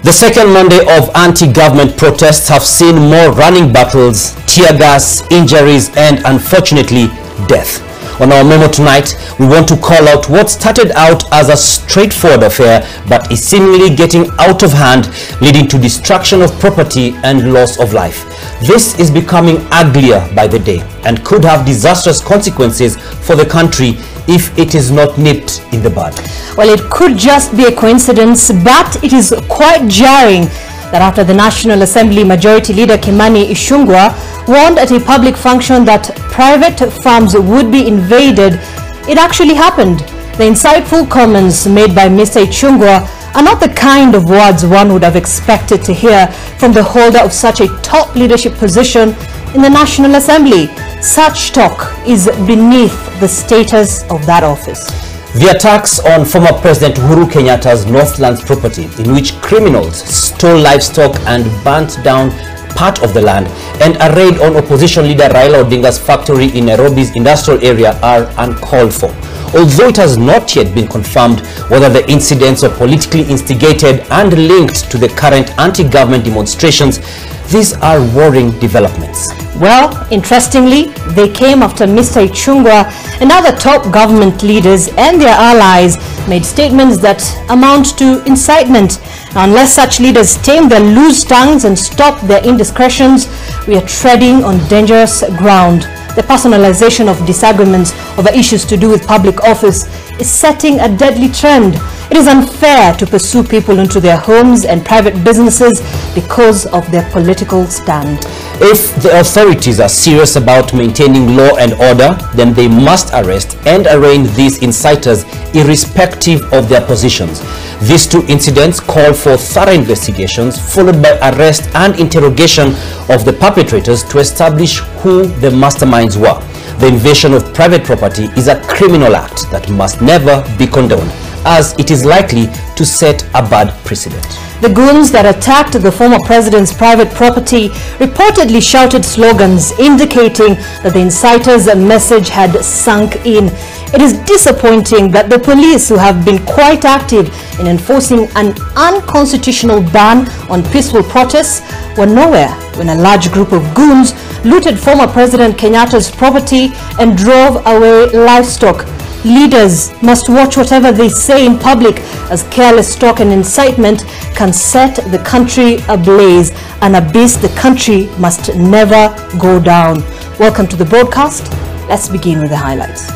The second Monday of anti-government protests have seen more running battles, tear gas, injuries and unfortunately death. On our memo tonight, we want to call out what started out as a straightforward affair but is seemingly getting out of hand, leading to destruction of property and loss of life. This is becoming uglier by the day and could have disastrous consequences for the country if it is not nipped in the bud. Well, it could just be a coincidence, but it is quite jarring that after the National Assembly Majority Leader Kimani Ichun'gwa warned at a public function that private farms would be invaded, it actually happened. The insightful comments made by Mr. Ichun'gwa are not the kind of words one would have expected to hear from the holder of such a top leadership position in the National Assembly. Such talk is beneath the status of that office. The attacks on former President Uhuru Kenyatta's Northlands property, in which criminals stole livestock and burnt down part of the land, and a raid on opposition leader Raila Odinga's factory in Nairobi's industrial area are uncalled for. Although it has not yet been confirmed whether the incidents are politically instigated and linked to the current anti-government demonstrations, these are worrying developments. Well, interestingly, they came after Mr. Ichun'gwa and other top government leaders and their allies made statements that amount to incitement. Now, unless such leaders tame their loose tongues and stop their indiscretions, we are treading on dangerous ground. The personalization of disagreements over issues to do with public office is setting a deadly trend. It is unfair to pursue people into their homes and private businesses because of their political stand. If the authorities are serious about maintaining law and order, then they must arrest and arraign these inciters irrespective of their positions. These two incidents call for thorough investigations followed by arrest and interrogation of the perpetrators to establish who the masterminds were. The invasion of private property is a criminal act that must never be condoned, as it is likely to set a bad precedent. The goons that attacked the former president's private property reportedly shouted slogans indicating that the inciters' message had sunk in. It is disappointing that the police, who have been quite active in enforcing an unconstitutional ban on peaceful protests, were nowhere when a large group of goons looted former President Kenyatta's property and drove away livestock. Leaders must watch whatever they say in public, as careless talk and incitement can set the country ablaze, an abyss the country must never go down. Welcome to the broadcast. Let's begin with the highlights.